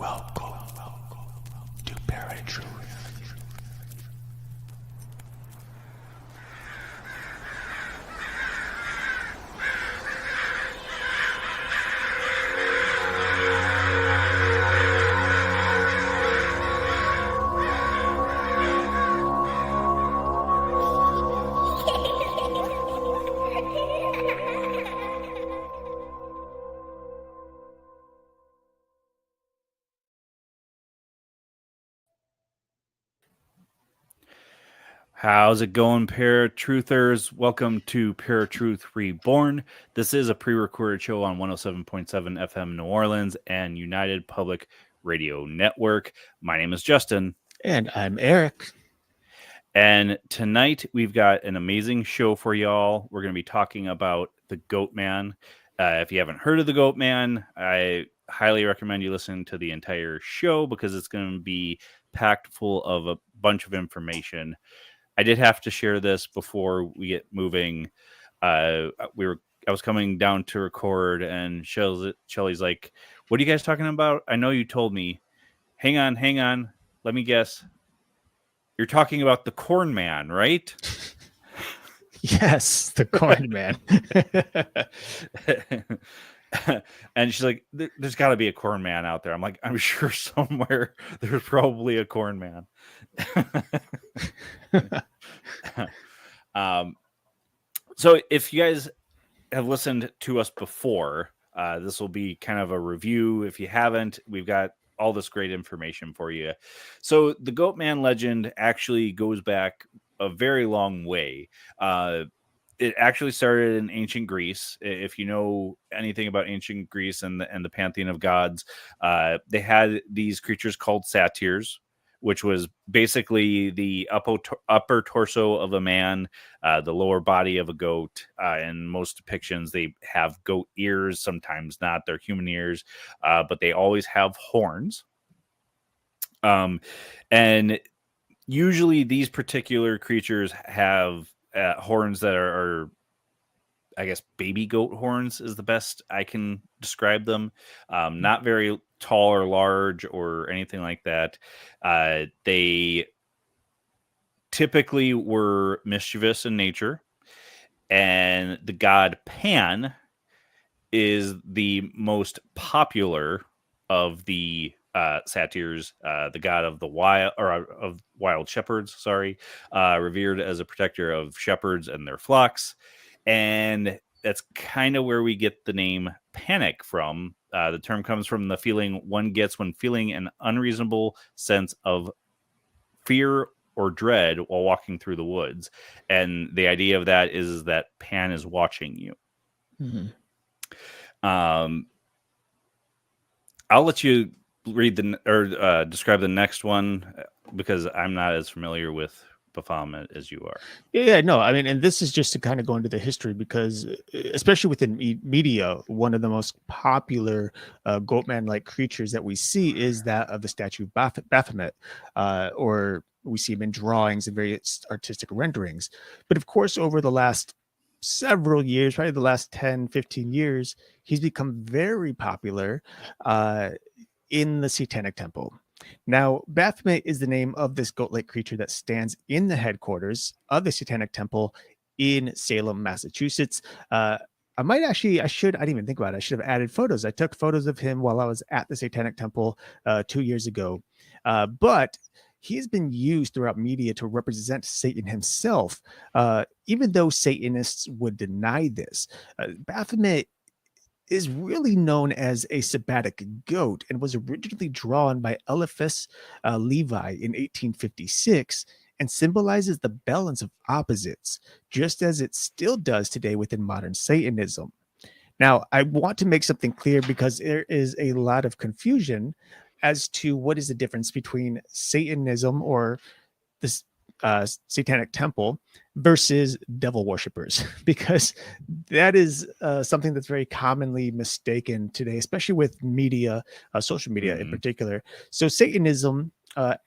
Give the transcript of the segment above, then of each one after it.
Welcome to Paratruth. How's it going, Paratruthers? Welcome to Paratruth Reborn. This is a pre-recorded show on 107.7 FM New Orleans and United Public Radio Network. My name is Justin. And I'm Erik. And tonight we've got an amazing show for y'all. We're going to be talking about the Goatman. If you haven't heard of the Goatman, I highly recommend you listen to the entire show because it's going to be packed full of a bunch of information. I did have to share this before we get moving. I was coming down to record, and Shelly's like, "What are you guys talking about? I know you told me." Hang on. Let me guess. You're talking about the Corn Man, right? Yes, the Corn Man. And she's like, "There's got to be a Corn Man out there." I'm like, "I'm sure somewhere there's probably a Corn Man." So if you guys have listened to us before, this will be kind of a review. If you haven't, we've got all this great information for you. So the Goatman legend actually goes back a very long way. It actually started in ancient Greece. If you know anything about ancient Greece and the pantheon of gods, they had these creatures called satyrs, which was basically the upper torso of a man, the lower body of a goat. In most depictions, they have goat ears, sometimes not. They're human ears, but they always have horns. And usually these particular creatures have horns that are, I guess, baby goat horns is the best I can describe them. Not very tall or large or anything like that. They typically were mischievous in nature, and the god Pan is the most popular of the satyrs, the god of the wild shepherds, revered as a protector of shepherds and their flocks. And that's kind of where we get the name panic from. The term comes from the feeling one gets when feeling an unreasonable sense of fear or dread while walking through the woods. And the idea of that is that Pan is watching you. Mm-hmm. I'll let you read describe the next one because I'm not as familiar with Baphomet as you are. Yeah, no, I mean, and this is just to kind of go into the history because, especially within media, one of the most popular Goatman-like creatures that we see is that of the statue Baphomet, or we see him in drawings and various artistic renderings. But of course, over the last several years, probably the last 10, 15 years, he's become very popular in the Satanic Temple. Now, Baphomet is the name of this goat-like creature that stands in the headquarters of the Satanic Temple in Salem, Massachusetts. I didn't even think about it. I should have added photos. I took photos of him while I was at the Satanic Temple 2 years ago. But he's been used throughout media to represent Satan himself, even though Satanists would deny this. Baphomet is really known as a sabbatic goat and was originally drawn by Eliphas Levi in 1856 and symbolizes the balance of opposites, just as it still does today within modern Satanism. Now, I want to make something clear because there is a lot of confusion as to what is the difference between Satanism or this Satanic Temple versus devil worshippers, because that is something that's very commonly mistaken today, especially with media, social media in particular. So Satanism,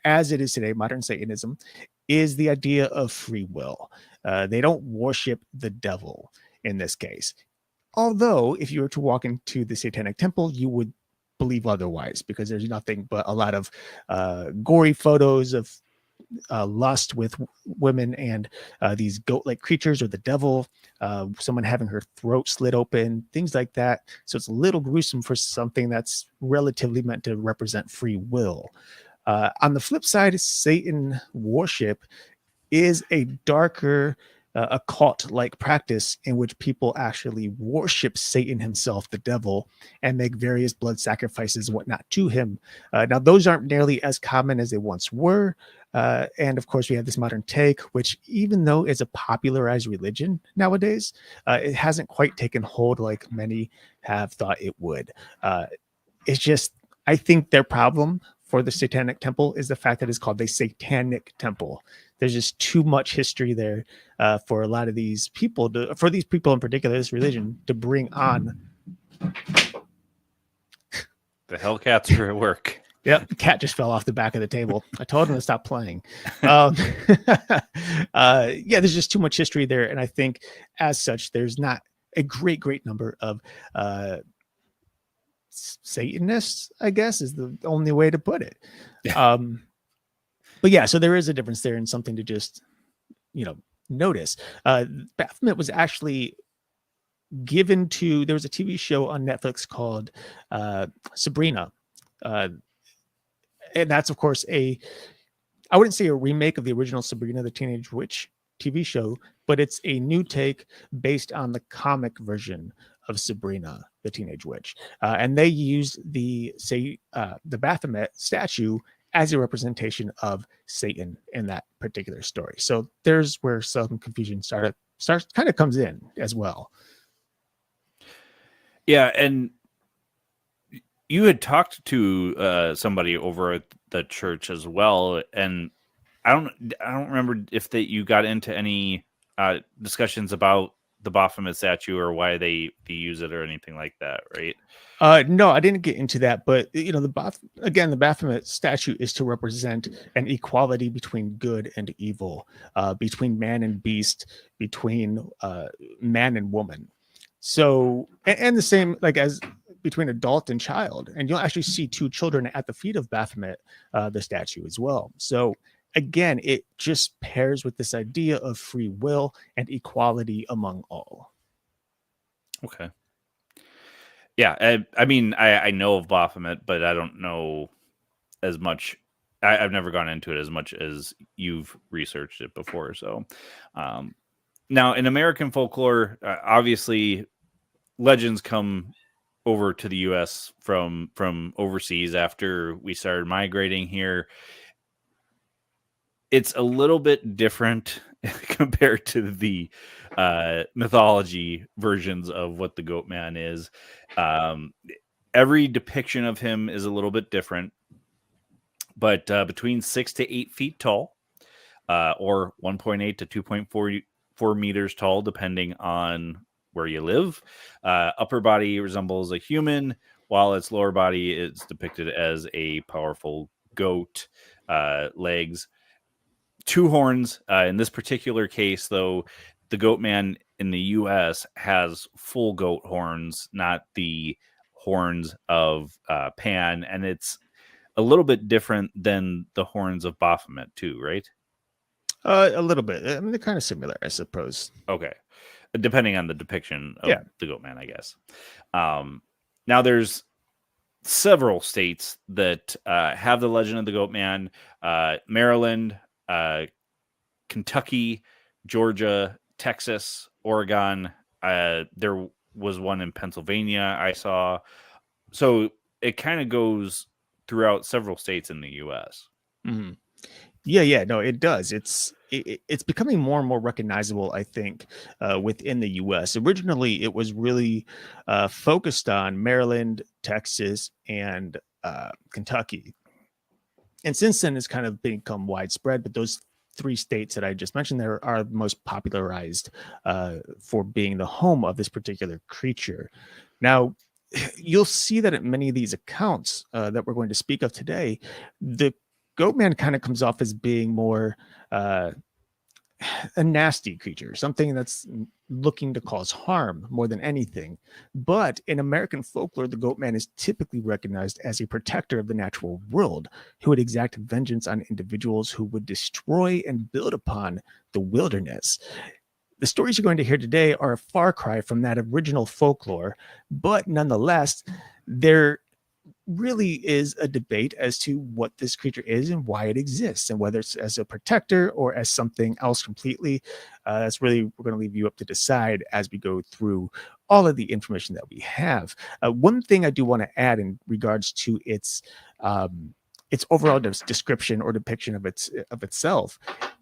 as it is today, modern Satanism, is the idea of free will. They don't worship the devil in this case. Although, if you were to walk into the Satanic Temple, you would believe otherwise, because there's nothing but a lot of gory photos of lust with women and these goat-like creatures or the devil, someone having her throat slit open, things like that. So it's a little gruesome for something that's relatively meant to represent free will. On the flip side, Satan worship is a darker occult-like practice in which people actually worship Satan himself, the devil, and make various blood sacrifices and whatnot to him. Now, those aren't nearly as common as they once were. And of course, we have this modern take, which even though is a popularized religion nowadays, it hasn't quite taken hold like many have thought it would. It's just, I think their problem for the Satanic Temple is the fact that it's called the Satanic Temple. There's just too much history there for a lot of these people, for these people in particular, this religion, to bring on. The Hellcats are at work. Yep, the cat just fell off the back of the table. I told him to stop playing. Yeah, there's just too much history there, and I think as such, there's not a great number of Satanists, I guess, is the only way to put it. But yeah, so there is a difference there, and something to just notice. Baphomet was actually given to. There was a TV show on Netflix called Sabrina. And that's, of course, I wouldn't say a remake of the original Sabrina the Teenage Witch TV show, but it's a new take based on the comic version of Sabrina the Teenage Witch. And they used the Baphomet statue as a representation of Satan in that particular story. So there's where some confusion kind of comes in as well. Yeah, and you had talked to somebody over at the church as well, and I don't remember if you got into any discussions about the Baphomet statue or why they use it or anything like that, right? No, I didn't get into that, but the Baphomet statue is to represent an equality between good and evil, between man and beast, between man and woman. So, and the same as between adult and child, and you'll actually see two children at the feet of Baphomet, the statue as well. So again, it just pairs with this idea of free will and equality among all. Okay. Yeah, I mean, I know of Baphomet, but I don't know as much. I've never gone into it as much as you've researched it before. So now in American folklore, obviously legends come over to the U.S. from overseas after we started migrating here. It's a little bit different compared to the mythology versions of what the Goatman is. Every depiction of him is a little bit different, but between 6 to 8 feet tall, or 1.8 to 2.4 meters tall, depending on where you live. Upper body resembles a human, while its lower body is depicted as a powerful goat. Legs, 2 horns. In this particular case, though, the Goatman in the U.S. has full goat horns, not the horns of Pan, and it's a little bit different than the horns of Baphomet too, right? A little bit. I mean, they're kind of similar, I suppose. Okay. Depending on the depiction of the Goatman, I guess. Now, there's several states that have the legend of the Goatman. Maryland, Kentucky, Georgia, Texas, Oregon. There was one in Pennsylvania I saw. So it kind of goes throughout several states in the U.S. Mm-hmm. Yeah, no, it does. It's becoming more and more recognizable, I think, within the U.S. Originally, it was really focused on Maryland, Texas, and Kentucky. And since then, it's kind of become widespread. But those 3 states that I just mentioned there are most popularized for being the home of this particular creature. Now, you'll see that at many of these accounts that we're going to speak of today, the Goatman kind of comes off as being more a nasty creature, something that's looking to cause harm more than anything. But in American folklore, the Goatman is typically recognized as a protector of the natural world who would exact vengeance on individuals who would destroy and build upon the wilderness. The stories you're going to hear today are a far cry from that original folklore, but nonetheless, there really is a debate as to what this creature is and why it exists, and whether it's as a protector or as something else completely. That's really, we're going to leave you up to decide as we go through all of the information that we have. One thing I do want to add in regards to its overall description or depiction of itself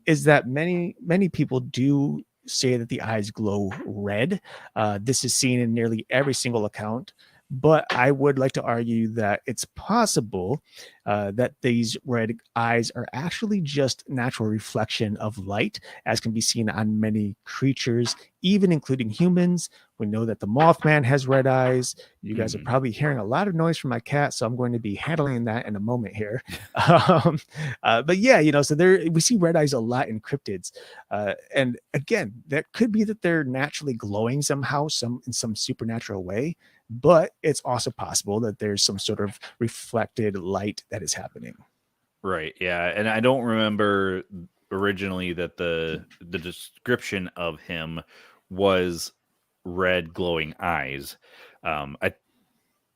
is that many people do say that the eyes glow red. This is seen in nearly every single account, but I would like to argue that it's possible that these red eyes are actually just natural reflection of light, as can be seen on many creatures, even including humans. We know that the Mothman has red eyes. You guys are probably hearing a lot of noise from my cat, so I'm going to be handling that in a moment here. But yeah, so we see red eyes a lot in cryptids, and again, that could be that they're naturally glowing somehow, in some supernatural way. But it's also possible that there's some sort of reflected light that is happening. Right. Yeah. And I don't remember originally that the description of him was red glowing eyes.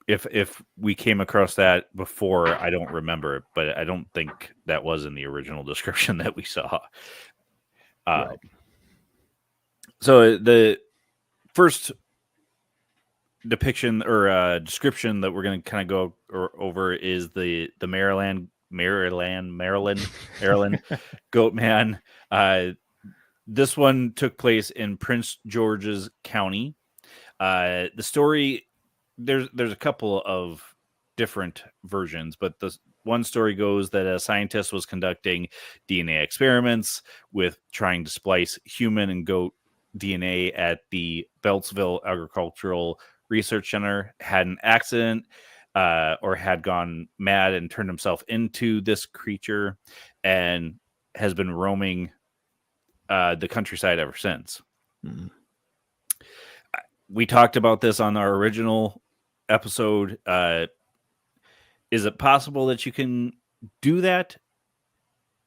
If we came across that before, I don't remember, but I don't think that was in the original description that we saw. Right. So the first depiction or description that we're going to kind of go over is the Maryland Goatman. This one took place in Prince George's County. The story, there's a couple of different versions, but the one story goes that a scientist was conducting DNA experiments with trying to splice human and goat DNA at the Beltsville Agricultural Research Center, had an accident or had gone mad and turned himself into this creature, and has been roaming the countryside ever since. Mm-hmm. We talked about this on our original episode. Is it possible that you can do that?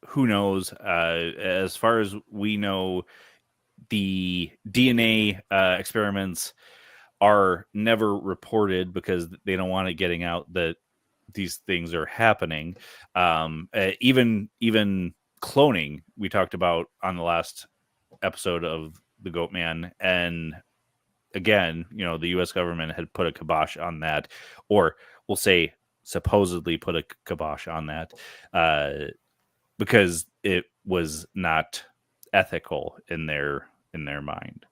Who knows? As far as we know, the DNA experiments are never reported because they don't want it getting out that these things are happening. Even cloning, we talked about on the last episode of the Goatman, and again, the U.S. government had put a kibosh on that, or we'll say supposedly put a kibosh on that, because it was not ethical in their mind.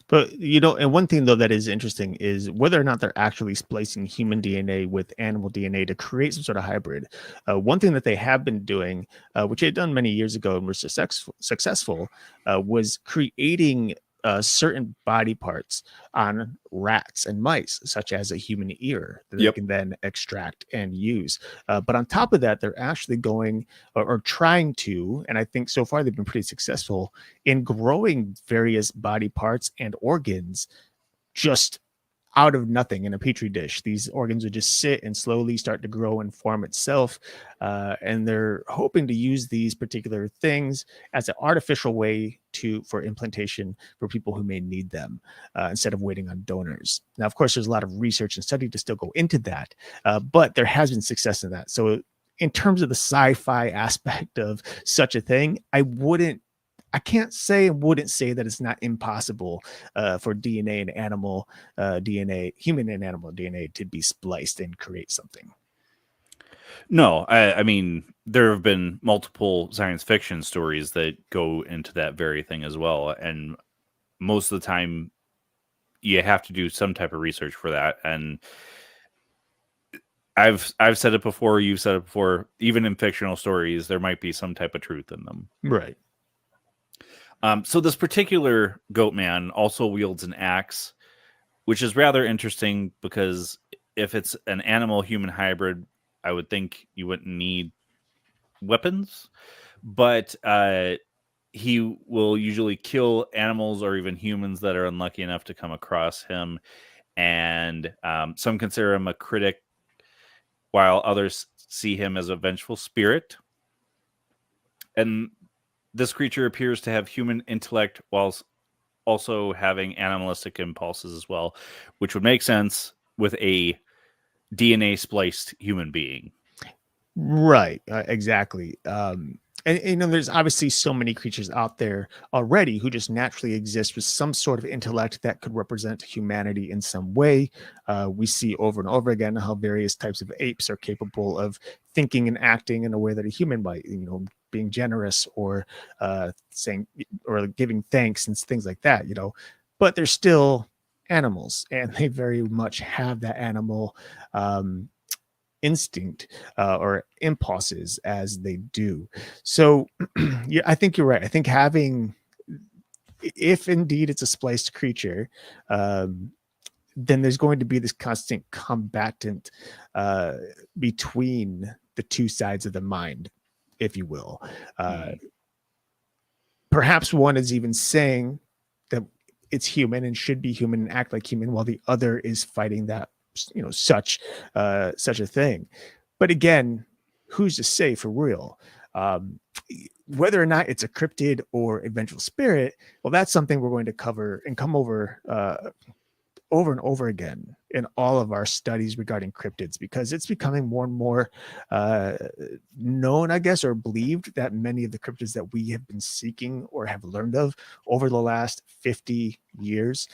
But, and one thing, though, that is interesting is whether or not they're actually splicing human DNA with animal DNA to create some sort of hybrid. One thing that they have been doing, which they had done many years ago and were successful, was creating certain body parts on rats and mice, such as a human ear that they can then extract and use. But on top of that, they're actually going or trying to, and I think so far they've been pretty successful in growing various body parts and organs just out of nothing in a petri dish. These organs would just sit and slowly start to grow and form itself. And they're hoping to use these particular things as an artificial way for implantation for people who may need them, instead of waiting on donors. Now, of course, there's a lot of research and study to still go into that, but there has been success in that. So in terms of the sci-fi aspect of such a thing, I wouldn't say that it's not impossible for DNA and animal DNA, human and animal DNA, to be spliced and create something. No, I mean, there have been multiple science fiction stories that go into that very thing as well. And most of the time you have to do some type of research for that. And I've said it before, you've said it before, even in fictional stories, there might be some type of truth in them. Right. So this particular Goatman also wields an axe, which is rather interesting because if it's an animal-human hybrid, I would think you wouldn't need weapons. But he will usually kill animals or even humans that are unlucky enough to come across him. And some consider him a critic, while others see him as a vengeful spirit. And this creature appears to have human intellect whilst also having animalistic impulses as well, which would make sense with a DNA spliced human being. Right, exactly. And you know, there's obviously so many creatures out there already who just naturally exist with some sort of intellect that could represent humanity in some way. We see over and over again how various types of apes are capable of thinking and acting in a way that a human might, you know, being generous or saying or giving thanks and things like that, you know. But they're still animals, and they very much have that animal instinct or impulses as they do. So yeah, I think you're right. I think having, if indeed it's a spliced creature, then there's going to be this constant combatant between the two sides of the mind, if you will. Perhaps one is even saying that it's human and should be human and act like human, while the other is fighting that, you know, such a thing. But again, who's to say for real? Whether or not it's a cryptid or a vengeful spirit, well, that's something we're going to cover and come over over and over again in all of our studies regarding cryptids, because it's becoming more and more known, I guess, or believed that many of the cryptids that we have been seeking or have learned of over the last 50 years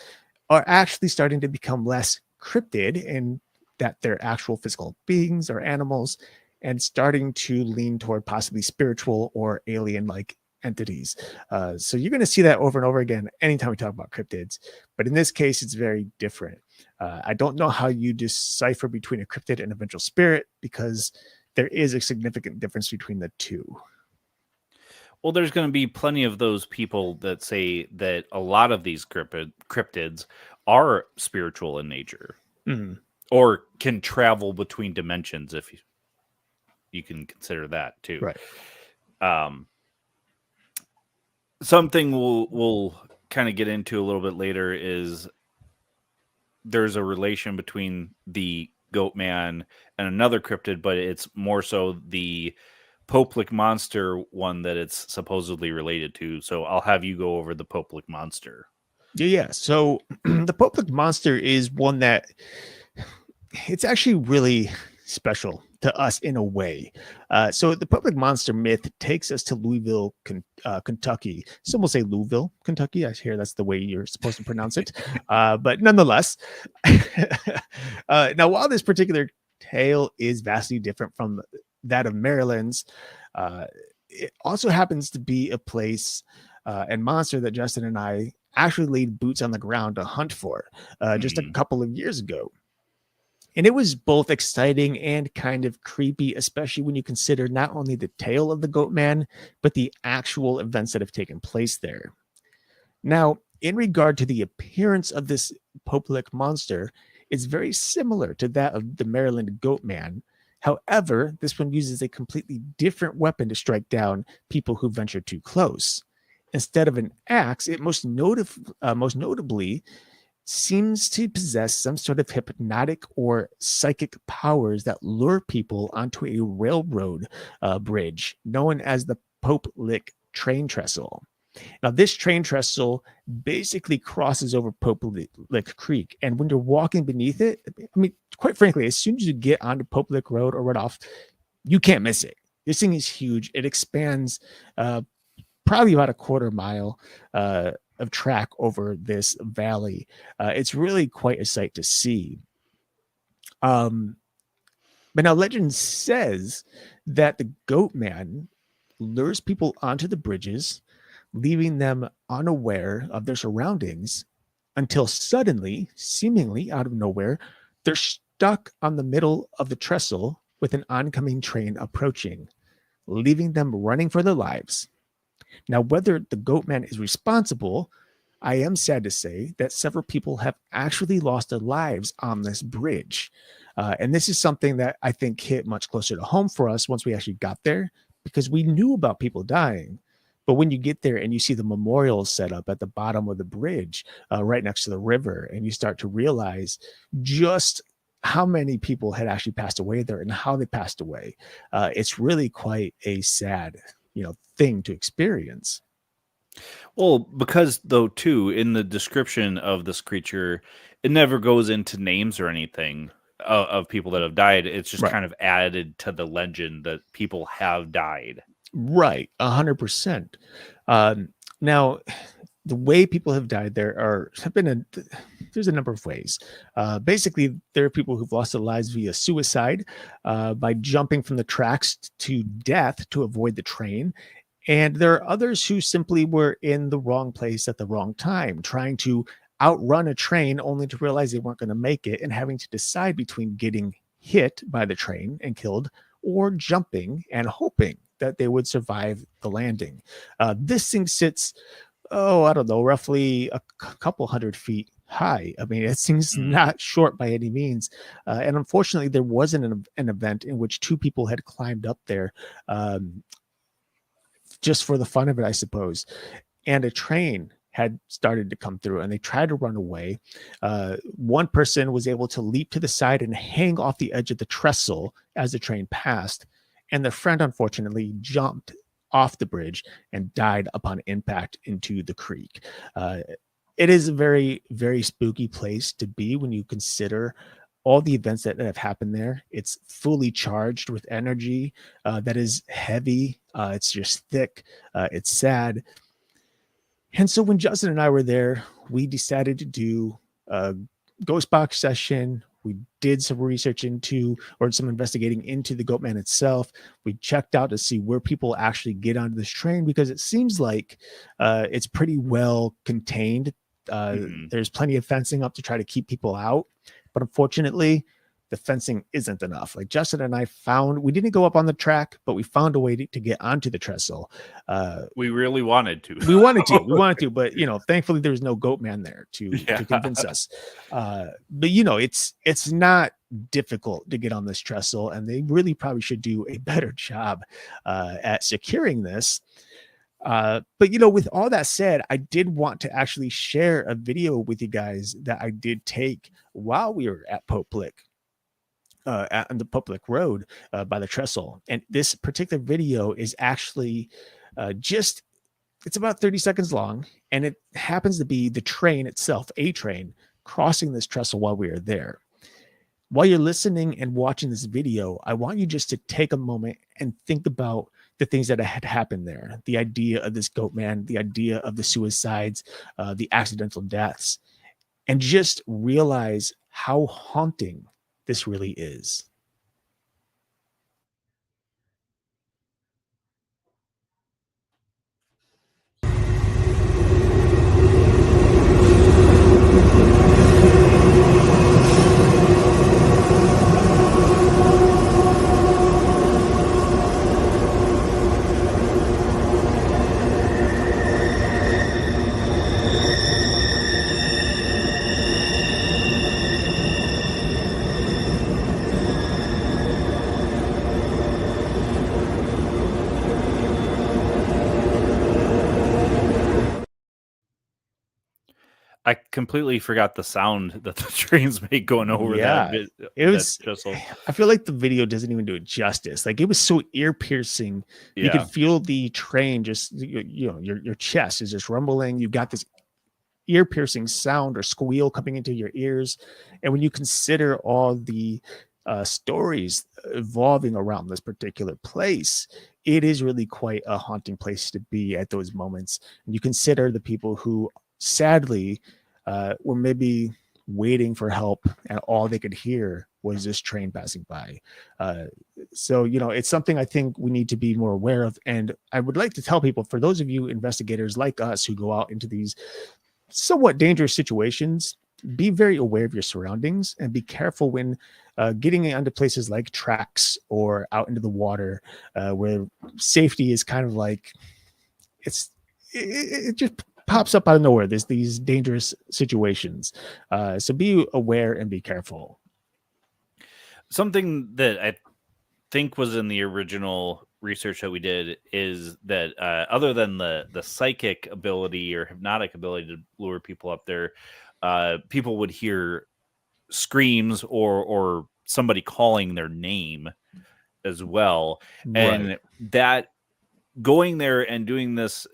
are actually starting to become less cryptid, and that they're actual physical beings or animals, and starting to lean toward possibly spiritual or alien-like entities. So you're going to see that over and over again anytime we talk about cryptids, but in this case, it's very different. I don't know how you decipher between a cryptid and a vengeful spirit, because there is a significant difference between the two. Well, there's going to be plenty of those people that say that a lot of these cryptids are spiritual in nature, or can travel between dimensions, if you can consider that too. Right. Something we'll kind of get into a little bit later is there's a relation between the Goatman and another cryptid, but it's more so the Pope-like monster one that it's supposedly related to. So I'll have you go over the Pope-like monster. Yeah. So the Pope-like monster is one that it's actually really special to us in a way. So the Pope-like monster myth takes us to Louisville, Kentucky. Some will say Louisville, Kentucky. I hear that's the way you're supposed to pronounce it. But nonetheless, now while this particular tale is vastly different from that of Maryland's, it also happens to be a place and monster that Justin and I actually laid boots on the ground to hunt for just a couple of years ago. And it was both exciting and kind of creepy, especially when you consider not only the tale of the Goatman, but the actual events that have taken place there. Now, in regard to the appearance of this Pope-like monster, it's very similar to that of the Maryland Goatman. However, this one uses a completely different weapon to strike down people who venture too close. Instead of an axe, it most notably seems to possess some sort of hypnotic or psychic powers that lure people onto a railroad bridge known as the Pope-like train trestle. Now, this train trestle basically crosses over Pope-like Creek, and when you're walking beneath it, I mean, quite frankly, as soon as you get onto Pope-like Road or right off, you can't miss it. This thing is huge. It expands probably about a quarter mile of track over this valley. It's really quite a sight to see. But now legend says that the Goatman lures people onto the bridges, leaving them unaware of their surroundings until suddenly, seemingly out of nowhere, they're stuck on the middle of the trestle with an oncoming train approaching, leaving them running for their lives. Now, whether the Goatman is responsible, I am sad to say that several people have actually lost their lives on this bridge. And this is something that I think hit much closer to home for us once we actually got there, because we knew about people dying, But when you get there and you see the memorials set up at the bottom of the bridge, right next to the river, and you start to realize just how many people had actually passed away there and how they passed away, it's really quite a sad, thing to experience. Well, because though too, in the description of this creature, it never goes into names or anything of people that have died. It's just Right. kind of added to the legend that people have died. Right, 100%. Now, the way people have died there's a number of ways. Basically, there are people who've lost their lives via suicide, by jumping from the tracks to death to avoid the train. And there are others who simply were in the wrong place at the wrong time, trying to outrun a train only to realize they weren't going to make it and having to decide between getting hit by the train and killed or jumping and hoping that they would survive the landing. This thing sits, I don't know, roughly a couple 100 feet high. I mean, it seems not short by any means. And unfortunately, there wasn't an event in which two people had climbed up there, just for the fun of it, I suppose. And a train had started to come through and they tried to run away. One person was able to leap to the side and hang off the edge of the trestle as the train passed. And the friend, unfortunately, jumped off the bridge and died upon impact into the creek. It is a very, very spooky place to be when you consider all the events that have happened there. It's fully charged with energy that is heavy. It's just thick. It's sad. And so when Justin and I were there, we decided to do a ghost box session. We did some research or some investigating into the Goatman itself. We checked out to see where people actually get onto this train, because it seems like it's pretty well contained. There's plenty of fencing up to try to keep people out. But unfortunately, the fencing isn't enough. Like Justin and I we didn't go up on the track, but we found a way to get onto the trestle. We really wanted to. We wanted to, but thankfully there was no Goatman there to convince us. But it's not difficult to get on this trestle, and they really probably should do a better job at securing this. But with all that said, I did want to actually share a video with you guys that I did take while we were at Poplick. On the Poplick Road by the trestle. And this particular video is actually it's about 30 seconds long, and it happens to be the train itself, a train, crossing this trestle while we are there. While you're listening and watching this video, I want you just to take a moment and think about the things that had happened there. The idea of this Goatman, the idea of the suicides, the accidental deaths, and just realize how haunting this really is. I completely forgot the sound that the trains make going over that. It was I feel like the video doesn't even do it justice. Like, it was so ear piercing. Yeah. You could feel the train just, your chest is just rumbling. You've got this ear piercing sound or squeal coming into your ears. And when you consider all the stories evolving around this particular place, it is really quite a haunting place to be at those moments. And you consider the people who sadly were maybe waiting for help, and all they could hear was this train passing by. So it's something I think we need to be more aware of. And I would like to tell people, for those of you investigators like us who go out into these somewhat dangerous situations, be very aware of your surroundings and be careful when getting onto places like tracks or out into the water, where safety is kind of like it just pops up out of nowhere. There's these dangerous situations. So be aware and be careful. Something that I think was in the original research that we did is that other than the psychic ability or hypnotic ability to lure people up there, people would hear screams or somebody calling their name as well. And that going there and doing this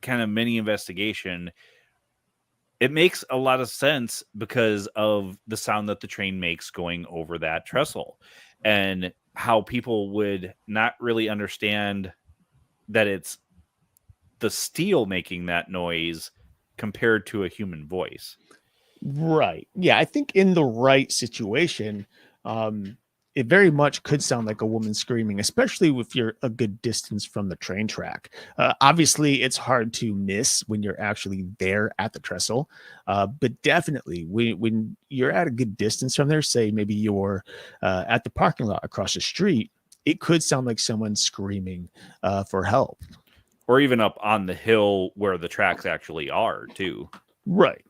kind of mini investigation, it makes a lot of sense because of the sound that the train makes going over that trestle and how people would not really understand that it's the steel making that noise compared to a human voice. Right. Yeah, I think in the right situation, it very much could sound like a woman screaming, especially if you're a good distance from the train track. Obviously, it's hard to miss when you're actually there at the trestle, but definitely when you're at a good distance from there, say maybe you're at the parking lot across the street, it could sound like someone screaming for help. Or even up on the hill where the tracks actually are, too. Right.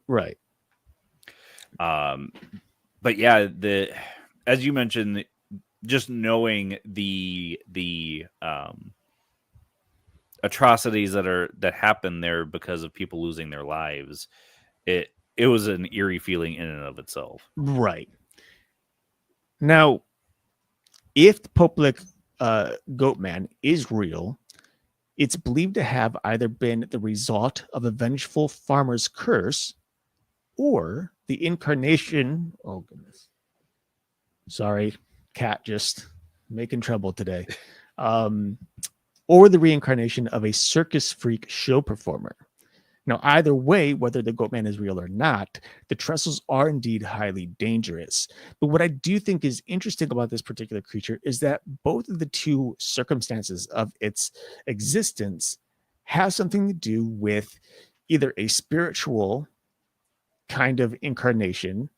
But yeah, as you mentioned, just knowing the atrocities that happen there because of people losing their lives, it was an eerie feeling in and of itself. Right. Now, if the Poplik Goatman is real, it's believed to have either been the result of a vengeful farmer's curse or the incarnation. Oh, goodness. Sorry, cat just making trouble today. Or the reincarnation of a circus freak show performer. Now, either way, whether the Goatman is real or not, the trestles are indeed highly dangerous. But what I do think is interesting about this particular creature is that both of the two circumstances of its existence have something to do with either a spiritual kind of incarnation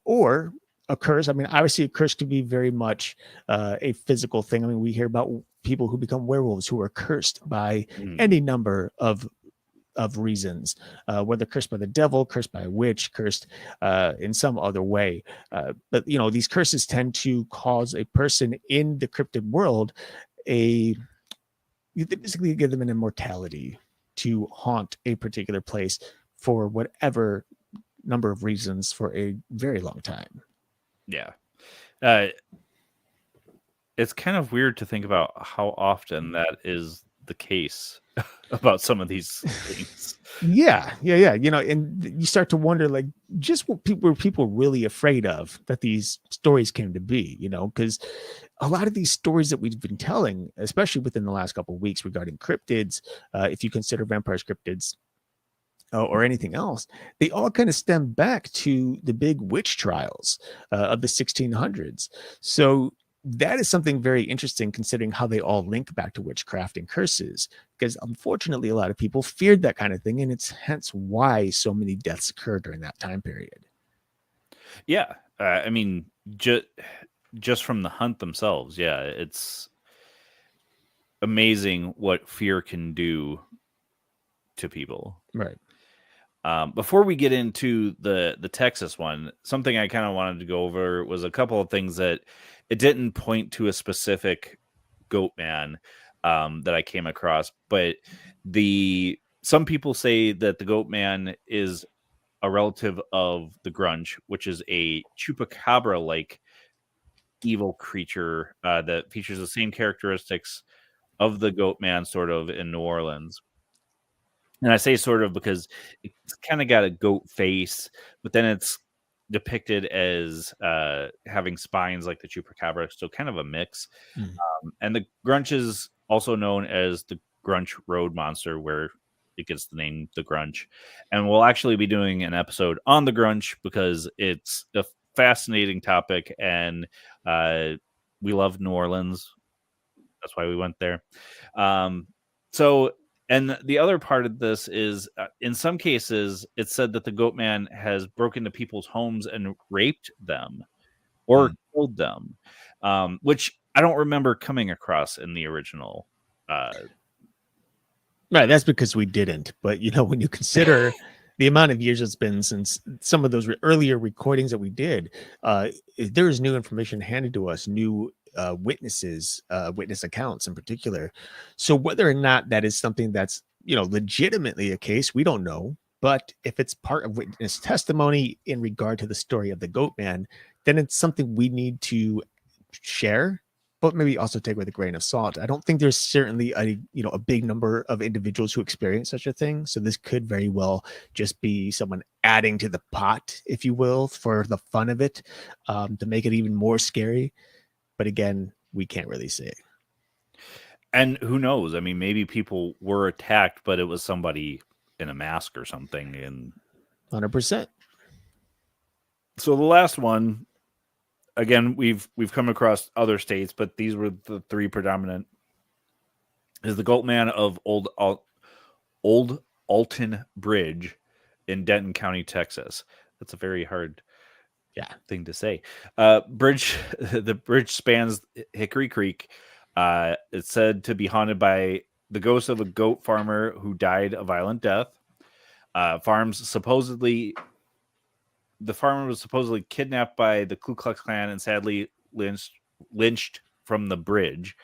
or a curse. I mean, obviously, a curse could be very much a physical thing. I mean, we hear about people who become werewolves who are cursed by any number of reasons, whether cursed by the devil, cursed by a witch, cursed in some other way. But these curses tend to cause a person in the cryptid world they basically give them an immortality to haunt a particular place for whatever number of reasons for a very long time. Yeah. It's kind of weird to think about how often that is the case about some of these things. Yeah. And you start to wonder, like, just what were people really afraid of that these stories came to be, because a lot of these stories that we've been telling, especially within the last couple of weeks regarding cryptids, if you consider vampires cryptids or anything else, they all kind of stem back to the big witch trials of the 1600s. So that is something very interesting considering how they all link back to witchcraft and curses, because unfortunately a lot of people feared that kind of thing, and it's hence why so many deaths occurred during that time period. Yeah. I mean, just from the hunt themselves, yeah, it's amazing what fear can do to people. Right. Before we get into the Texas one, something I kind of wanted to go over was a couple of things that it didn't point to a specific Goatman that I came across, but some people say that the Goatman is a relative of the Grunch, which is a chupacabra-like evil creature that features the same characteristics of the Goatman, sort of, in New Orleans. And I say sort of because it's kind of got a goat face, but then it's depicted as having spines like the chupacabra, so kind of a mix. And the Grunch is also known as the Grunch Road Monster, where it gets the name the Grunch. And we'll actually be doing an episode on the Grunch because it's a fascinating topic, and we love New Orleans. That's why we went there. And the other part of this is, in some cases, it's said that the Goatman has broken into people's homes and raped them or killed them, which I don't remember coming across in the original. Right, that's because we didn't. But, when you consider the amount of years it's been since some of those earlier recordings that we did, there is new information handed to us, new witnesses, witness accounts in particular. So whether or not that is something that's, legitimately a case, we don't know. But if it's part of witness testimony in regard to the story of the Goatman, then it's something we need to share, but maybe also take with a grain of salt. I don't think there's certainly a big number of individuals who experience such a thing. So this could very well just be someone adding to the pot, if you will, for the fun of it, to make it even more scary. But again, we can't really say. And who knows? I mean, maybe people were attacked, but it was somebody in a mask or something. And 100%. So the last one, again, we've come across other states, but these were the three predominant, is the Goatman of Old Alton Bridge in Denton County, Texas. That's a very hard thing to say. The bridge spans Hickory Creek. It's said to be haunted by the ghost of a goat farmer who died a violent death. The farmer was supposedly kidnapped by the Ku Klux Klan and sadly lynched from the bridge,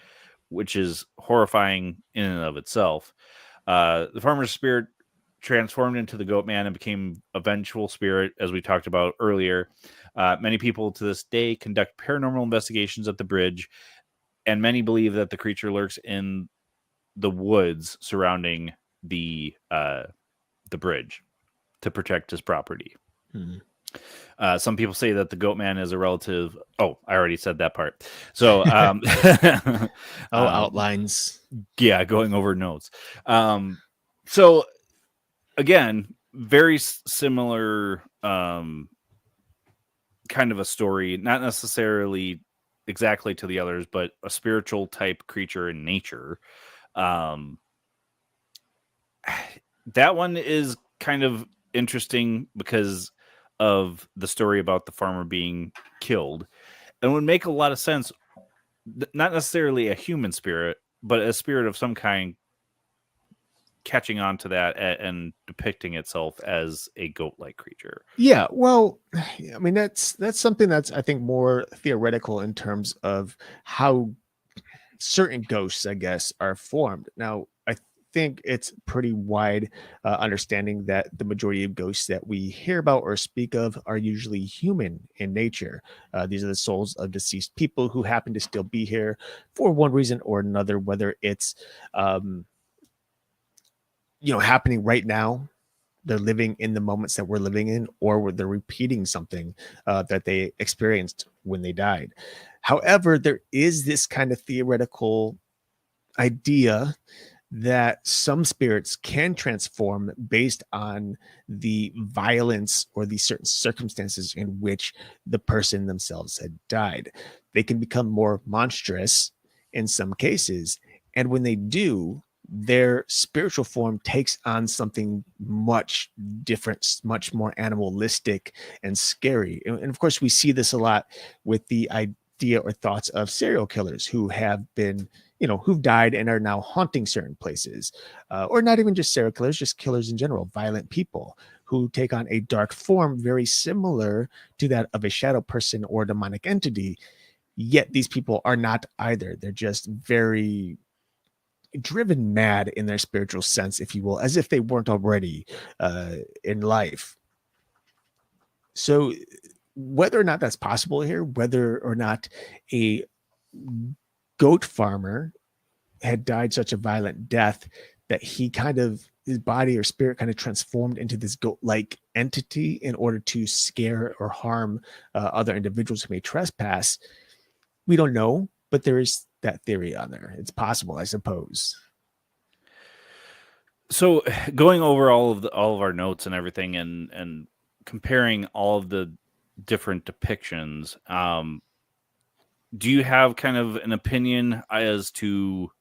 which is horrifying in and of itself. The farmer's spirit transformed into the Goatman and became a vengeful spirit, as we talked about earlier. Many people to this day conduct paranormal investigations at the bridge, and many believe that the creature lurks in the woods surrounding the bridge to protect his property. Mm-hmm. Some people say that the Goatman is a relative. Oh, I already said that part. So, outlines. Yeah, going over notes. So, again, very similar kind of a story, not necessarily exactly to the others, but a spiritual type creature in nature. That one is kind of interesting because of the story about the farmer being killed, and would make a lot of sense. Not necessarily a human spirit, but a spirit of some kind catching on to that and depicting itself as a goat-like creature. Yeah, well, I mean, that's something that's, I think, more theoretical in terms of how certain ghosts, I guess, are formed. Now, I think it's pretty wide understanding that the majority of ghosts that we hear about or speak of are usually human in nature. These are the souls of deceased people who happen to still be here for one reason or another, whether it's happening right now, they're living in the moments that we're living in, or they're repeating something that they experienced when they died. However, there is this kind of theoretical idea that some spirits can transform based on the violence or the certain circumstances in which the person themselves had died. They can become more monstrous in some cases, and when they do, their spiritual form takes on something much different, much more animalistic and scary. And of course, we see this a lot with the idea or thoughts of serial killers who have been, who've died and are now haunting certain places, or not even just serial killers, just killers in general, violent people who take on a dark form very similar to that of a shadow person or demonic entity. Yet these people are not either. They're just very driven mad in their spiritual sense, if you will, as if they weren't already in life. So whether or not that's possible here, whether or not a goat farmer had died such a violent death that he kind of, his body or spirit kind of transformed into this goat-like entity in order to scare or harm other individuals who may trespass, we don't know, but there is that theory on there. It's possible, I suppose. So going over all of our notes and everything and comparing all of the different depictions, do you have kind of an opinion as to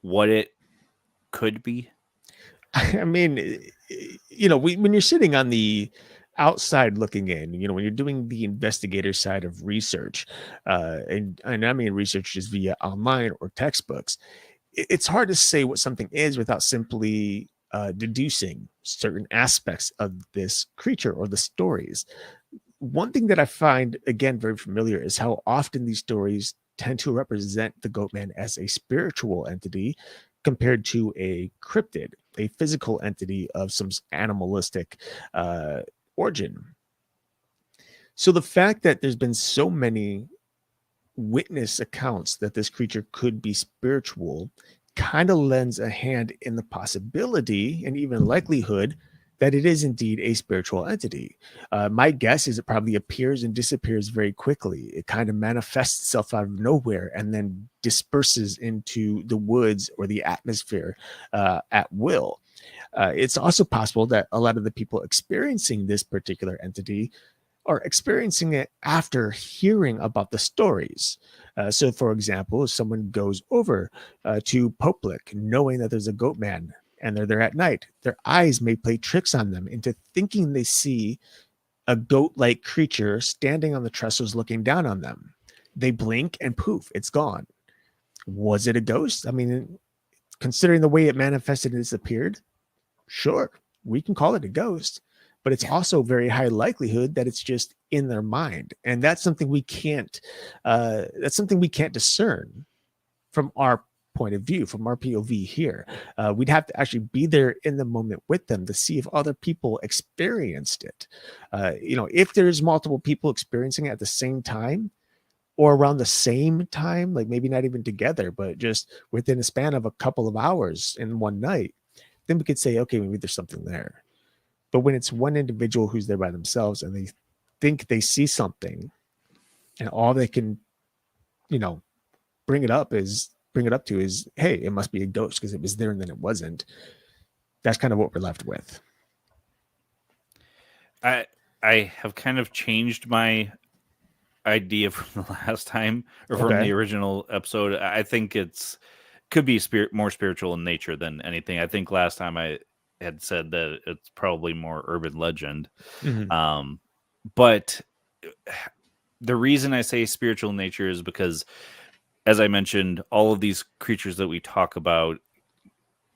what it could be? I mean, when you're sitting on the outside looking in, when you're doing the investigator side of research, and I mean research just via online or textbooks, it's hard to say what something is without simply deducing certain aspects of this creature or the stories. One thing that I find, again, very familiar is how often these stories tend to represent the Goatman as a spiritual entity compared to a cryptid, a physical entity of some animalistic origin. So the fact that there's been so many witness accounts that this creature could be spiritual kind of lends a hand in the possibility and even likelihood that it is indeed a spiritual entity. My guess is it probably appears and disappears very quickly. It kind of manifests itself out of nowhere and then disperses into the woods or the atmosphere at will. It's also possible that a lot of the people experiencing this particular entity are experiencing it after hearing about the stories. So, for example, if someone goes over to Poplik knowing that there's a Goatman and they're there at night, their eyes may play tricks on them into thinking they see a goat-like creature standing on the trestles looking down on them. They blink and poof, it's gone. Was it a ghost? I mean, considering the way it manifested and disappeared, sure, we can call it a ghost. But it's also very high likelihood that it's just in their mind, and that's something we can't. That's something we can't discern from our point of view, from our POV here. We'd have to actually be there in the moment with them to see if other people experienced it. If there's multiple people experiencing it at the same time or around the same time, like maybe not even together, but just within a span of a couple of hours in one night, then we could say, okay, maybe there's something there. But when it's one individual who's there by themselves and they think they see something and all they can, bring it up to is, hey, it must be a ghost because it was there and then it wasn't. That's kind of what we're left with. I have kind of changed my idea from the last time or from the original episode. I think could be more spiritual in nature than anything. I think last time I had said that it's probably more urban legend. Mm-hmm. But the reason I say spiritual nature is because, as I mentioned, all of these creatures that we talk about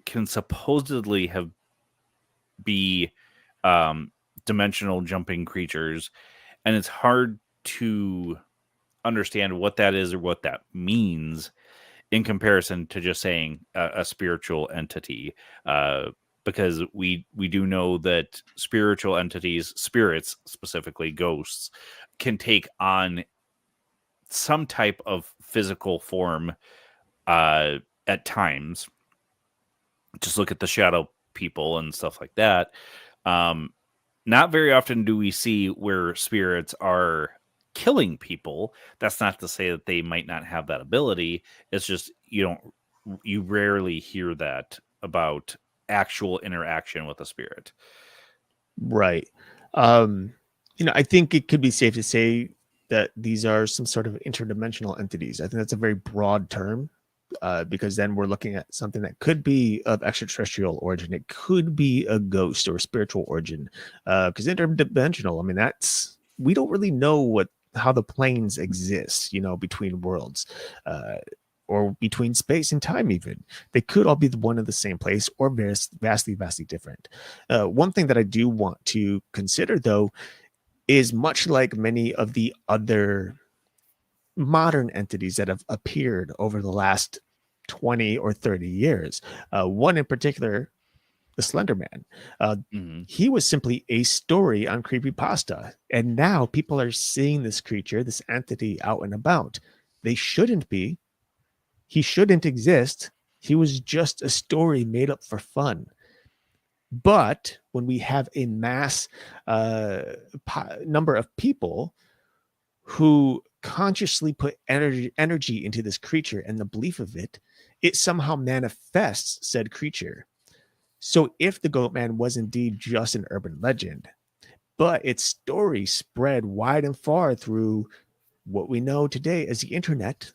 can supposedly be dimensional jumping creatures, and it's hard to understand what that is or what that means in comparison to just saying a spiritual entity. Because we do know that spiritual entities, spirits, specifically ghosts, can take on some type of physical form at times. Just look at the shadow people and stuff like that. Not very often do we see where spirits are killing people. That's not to say that they might not have that ability. It's just you rarely hear that about actual interaction with a spirit. Right. I think it could be safe to say that these are some sort of interdimensional entities. I think that's a very broad term because then we're looking at something that could be of extraterrestrial origin. It could be a ghost or spiritual origin because interdimensional, I mean, we don't really know how the planes exist, between worlds. Or between space and time, even. They could all be one of the same place or vastly, vastly different. One thing that I do want to consider, though, is much like many of the other modern entities that have appeared over the last 20 or 30 years. One in particular, the Slender Man. He was simply a story on creepypasta. And now people are seeing this creature, this entity out and about. They shouldn't be. He shouldn't exist. He was just a story made up for fun. But when we have a mass number of people who consciously put energy into this creature and the belief of it, it somehow manifests said creature. So if the Goatman was indeed just an urban legend, but its story spread wide and far through what we know today as the internet,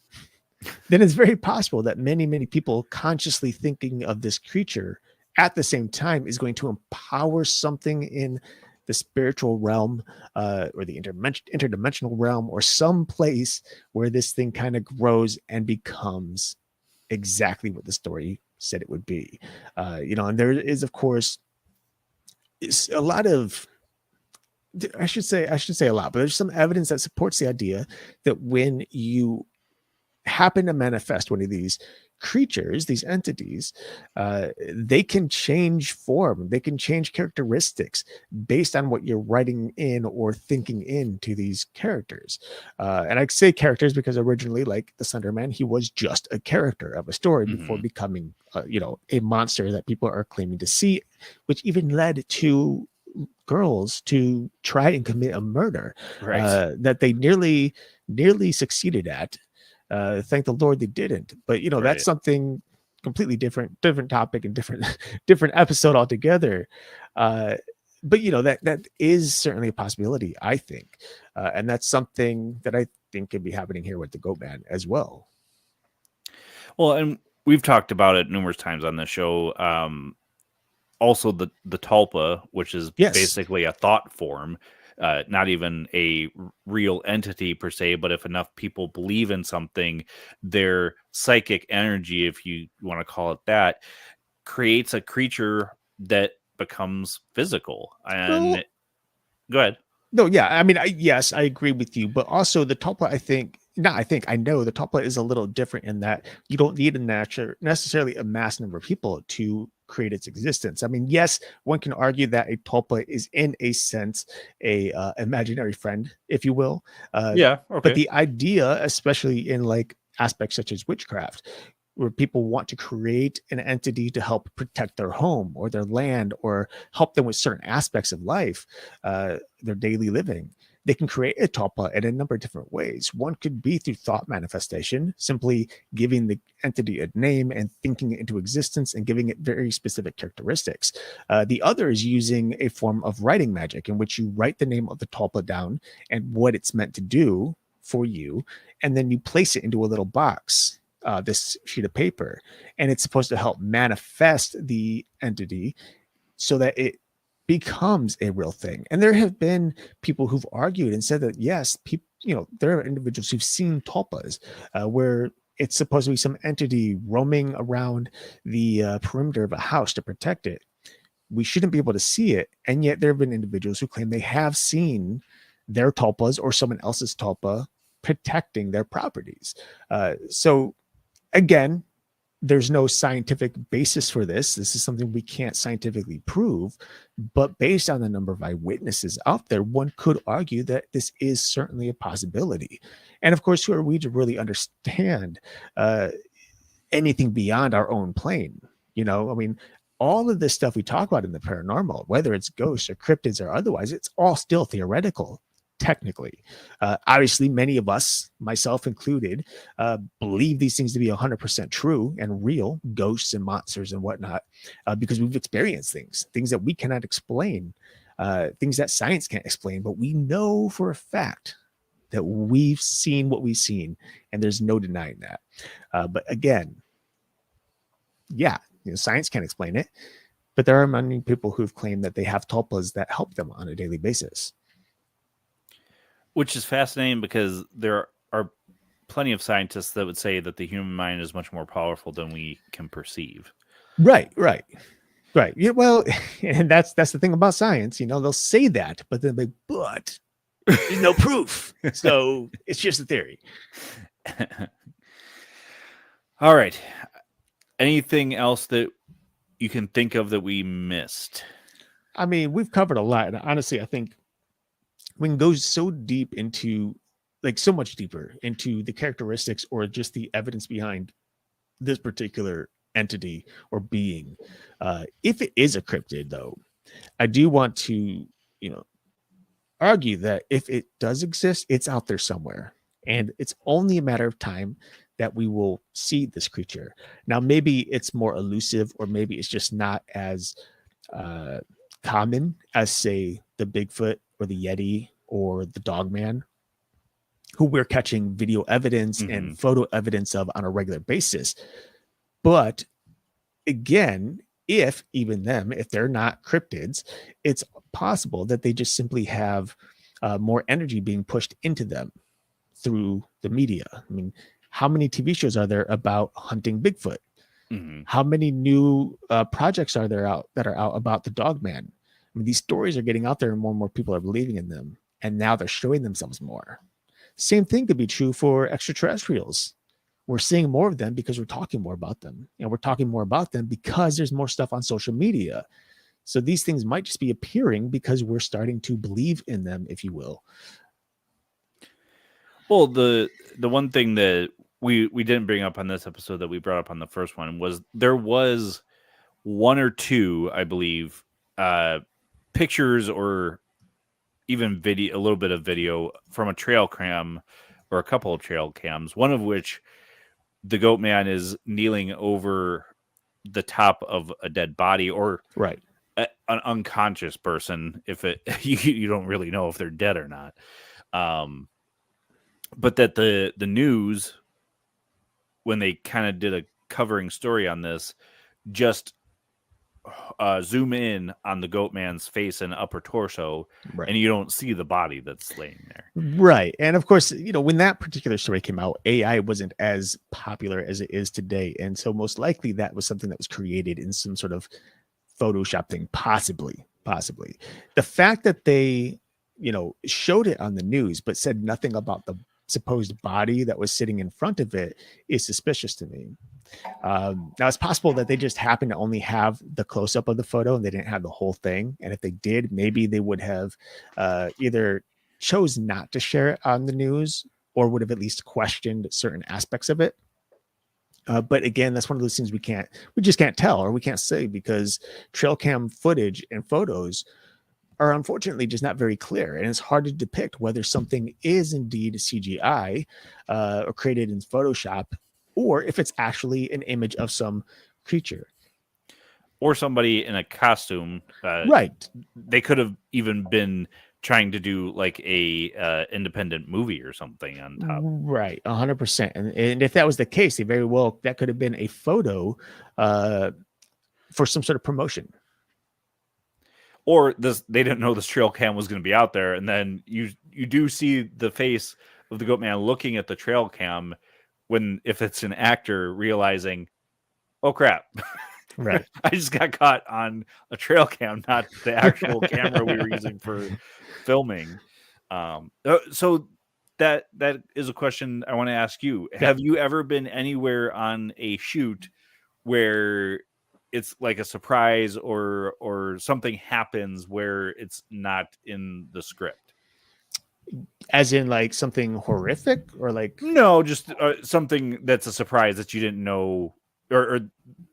then it's very possible that many, many people consciously thinking of this creature at the same time is going to empower something in the spiritual realm or the interdimensional realm or some place where this thing kind of grows and becomes exactly what the story said it would be. And there is, of course, a lot of, I should say a lot, but there's some evidence that supports the idea that when you happen to manifest one of these creatures, these entities, they can change form, they can change characteristics based on what you're writing in or thinking into these characters. And I say characters because originally, like the Slenderman, he was just a character of a story before becoming, a monster that people are claiming to see, which even led to girls to try and commit a murder that they nearly succeeded at. Thank the Lord they didn't. But that's something completely different topic and different episode altogether. But that is certainly a possibility, I think, and that's something that I think could be happening here with the Goatman as well. Well, and we've talked about it numerous times on the show. Also, the tulpa, which is basically a thought form. Not even a real entity per se, but if enough people believe in something, their psychic energy, if you want to call it that, creates a creature that becomes physical. And go ahead. No, yeah. I mean, yes, I agree with you, but also the tulpa, I know the tulpa is a little different in that you don't need necessarily a mass number of people to create its existence. I mean, yes, one can argue that a tulpa is in a sense a imaginary friend, if you will. But the idea, especially in like aspects such as witchcraft, where people want to create an entity to help protect their home or their land or help them with certain aspects of life, their daily living, they can create a tulpa in a number of different ways. One could be through thought manifestation, simply giving the entity a name and thinking it into existence and giving it very specific characteristics. The other is using a form of writing magic in which you write the name of the tulpa down and what it's meant to do for you, and then you place it into a little box, this sheet of paper, and it's supposed to help manifest the entity so that it becomes a real thing. And there have been people who've argued and said that yes, people, there are individuals who've seen tulpas where it's supposed to be some entity roaming around the perimeter of a house to protect it. We shouldn't be able to see it, and yet there have been individuals who claim they have seen their tulpas or someone else's tulpa protecting their properties. So again, there's no scientific basis for this. This is something we can't scientifically prove, but based on the number of eyewitnesses out there, one could argue that this is certainly a possibility. And of course, who are we to really understand anything beyond our own plane? I mean, all of this stuff we talk about in the paranormal, whether it's ghosts or cryptids or otherwise, it's all still theoretical. Technically, obviously, many of us, myself included, believe these things to be 100% true and real, ghosts and monsters and whatnot, because we've experienced things that we cannot explain, things that science can't explain, but we know for a fact that we've seen what we've seen, and there's no denying that. But again, science can't explain it, but there are many people who've claimed that they have tulpas that help them on a daily basis. Which is fascinating because there are plenty of scientists that would say that the human mind is much more powerful than we can perceive. Right. Yeah, well, and that's the thing about science. They'll say that, but then but there's no proof. So it's just a theory. All right. Anything else that you can think of that we missed? I mean, we've covered a lot. And honestly, I think we can go so deep into, like, so much deeper into the characteristics or just the evidence behind this particular entity or being. If it is a cryptid, though, I do want to, argue that if it does exist, it's out there somewhere. And it's only a matter of time that we will see this creature. Now, maybe it's more elusive, or maybe it's just not as common as, say, the Bigfoot or the Yeti or the Dogman, who we're catching video evidence and photo evidence of on a regular basis. But again, if they're not cryptids, it's possible that they just simply have more energy being pushed into them through the media. I mean, how many TV shows are there about hunting Bigfoot? How many new projects are there out about the Dogman? I mean, these stories are getting out there and more people are believing in them. And now they're showing themselves more. Same thing could be true for extraterrestrials. We're seeing more of them because we're talking more about them. And we're talking more about them because there's more stuff on social media. So these things might just be appearing because we're starting to believe in them, if you will. Well, the one thing that we didn't bring up on this episode that we brought up on the first one was there was one or two, I believe, pictures or even video, a little bit of video from a trail cam or a couple of trail cams, one of which the Goatman is kneeling over the top of a dead body or Right. an unconscious person. If it, you don't really know if they're dead or not. But that the news, when they kind of did a covering story on this, just zoom in on the Goatman's face and upper torso, Right. and you don't see the body that's laying there. Right. And of course, when that particular story came out, AI wasn't as popular as it is today. And so most likely that was something that was created in some sort of Photoshop thing, possibly. The fact that they, showed it on the news, but said nothing about the supposed body that was sitting in front of it is suspicious to me. Now it's possible that they just happened to only have the close-up of the photo and they didn't have the whole thing. And if they did, maybe they would have either chose not to share it on the news or would have at least questioned certain aspects of it. But again, that's one of those things we just can't tell, or we can't say, because trail cam footage and photos are unfortunately just not very clear, and it's hard to depict whether something is indeed CGI or created in Photoshop, or if it's actually an image of some creature or somebody in a costume. Right. They could have even been trying to do like a independent movie or something on top. Right. 100%. And if that was the case, that could have been a photo for some sort of promotion. Or they didn't know this trail cam was going to be out there, and then you do see the face of the Goatman looking at the trail cam if it's an actor realizing, oh crap, right, I just got caught on a trail cam, not the actual camera we were using for filming. So that is a question I want to ask you. Yeah. Have you ever been anywhere on a shoot where it's like a surprise or something happens where it's not in the script? As in like something horrific, or like? No, just something that's a surprise that you didn't know or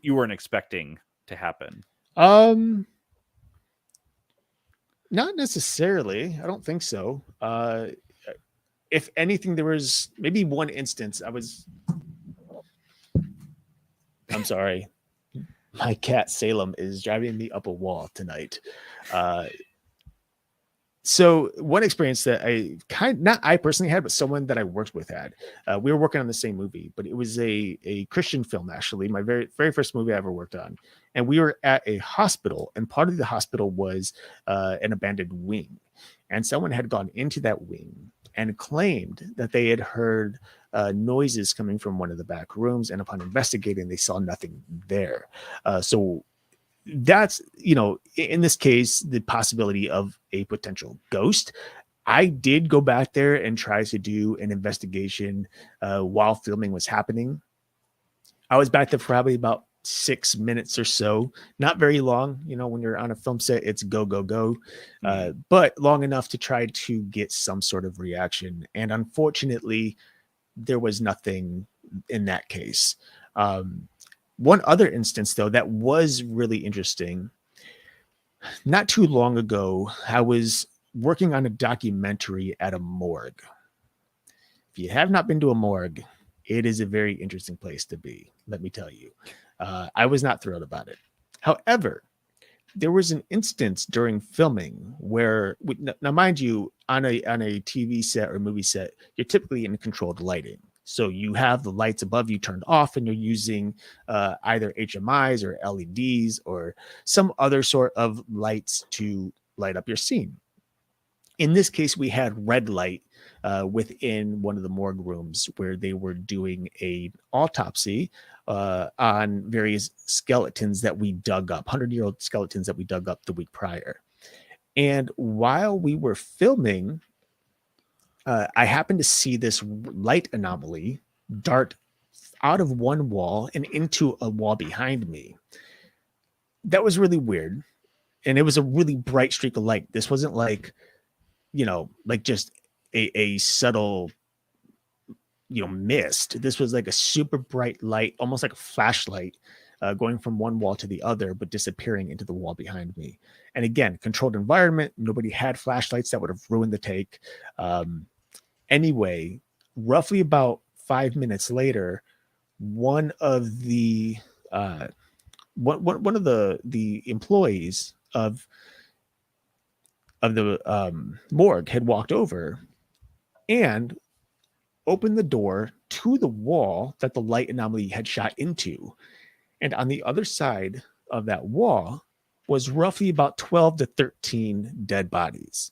you weren't expecting to happen. Not necessarily. I don't think so. If anything, there was maybe one instance. I'm sorry. My cat Salem is driving me up a wall tonight. So one experience that not I personally had, but someone that I worked with had. We were working on the same movie, but it was a Christian film, actually, my very, very first movie I ever worked on. And we were at a hospital, and part of the hospital was an abandoned wing. And someone had gone into that wing and claimed that they had heard noises coming from one of the back rooms. And upon investigating, they saw nothing there. So that's, in this case, the possibility of a potential ghost. I did go back there and try to do an investigation while filming was happening. I was back there for probably about 6 minutes or so, not very long. When you're on a film set, it's go, go, go, but long enough to try to get some sort of reaction. And unfortunately, there was nothing in that case. One other instance, though, that was really interesting. Not too long ago, I was working on a documentary at a morgue. If you have not been to a morgue, it is a very interesting place to be, let me tell you. I was not thrilled about it. However, there was an instance during filming where, now mind you, on a TV set or movie set, you're typically in controlled lighting. So you have the lights above you turned off, and you're using either HMIs or LEDs or some other sort of lights to light up your scene. In this case, we had red light within one of the morgue rooms where they were doing an autopsy on various skeletons that we dug up, 100-year-old skeletons that we dug up the week prior. And while we were filming, I happened to see this light anomaly dart out of one wall and into a wall behind me. That was really weird. And it was a really bright streak of light. This wasn't like, like just a subtle, mist. This was like a super bright light, almost like a flashlight, going from one wall to the other, but disappearing into the wall behind me. And again, controlled environment. Nobody had flashlights. That would have ruined the take. Anyway, roughly about 5 minutes later, one of the employees of the morgue had walked over and opened the door to the wall that the light anomaly had shot into. And on the other side of that wall was roughly about 12 to 13 dead bodies.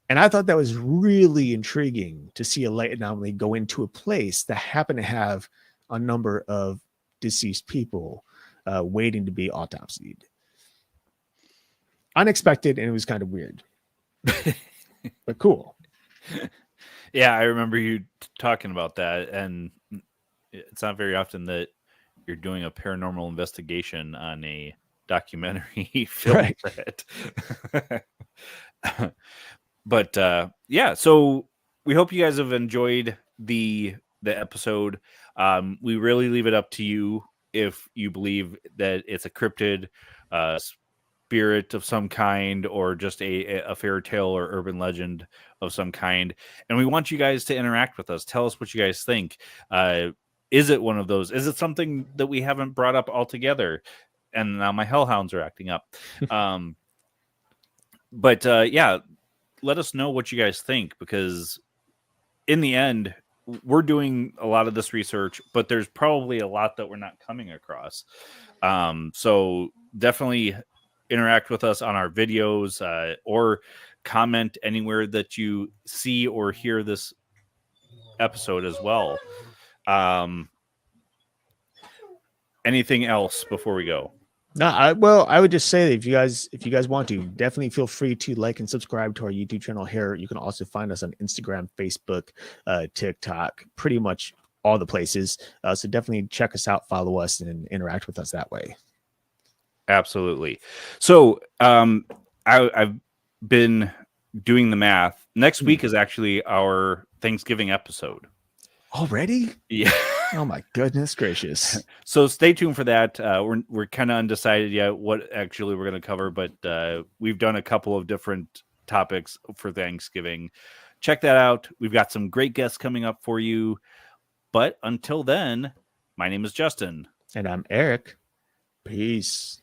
And I thought that was really intriguing to see a light anomaly go into a place that happened to have a number of deceased people waiting to be autopsied. Unexpected, and it was kind of weird, but cool. Yeah, I remember you talking about that, and it's not very often that you're doing a paranormal investigation on a documentary film set. But yeah, so we hope you guys have enjoyed the episode. We really leave it up to you if you believe that it's a cryptid, spirit of some kind, or just a fairy tale or urban legend of some kind. And we want you guys to interact with us. Tell us what you guys think. Is it one of those? Is it something that we haven't brought up altogether? And now my hellhounds are acting up. But yeah, let us know what you guys think, because in the end, we're doing a lot of this research, but there's probably a lot that we're not coming across. So definitely interact with us on our videos, or comment anywhere that you see or hear this episode as well. Anything else before we go? No, I would just say that if you guys want to, definitely feel free to like and subscribe to our YouTube channel here. You can also find us on Instagram, Facebook, TikTok, pretty much all the places. So definitely check us out, follow us, and interact with us that way. Absolutely. So I've been doing the math. Next week is actually our Thanksgiving episode. Already? Yeah. Oh my goodness gracious. So stay tuned for that. We're kind of undecided yet what actually we're going to cover, but we've done a couple of different topics for Thanksgiving. Check that out. We've got some great guests coming up for you. But until then, my name is Justin. And I'm Erik. Peace.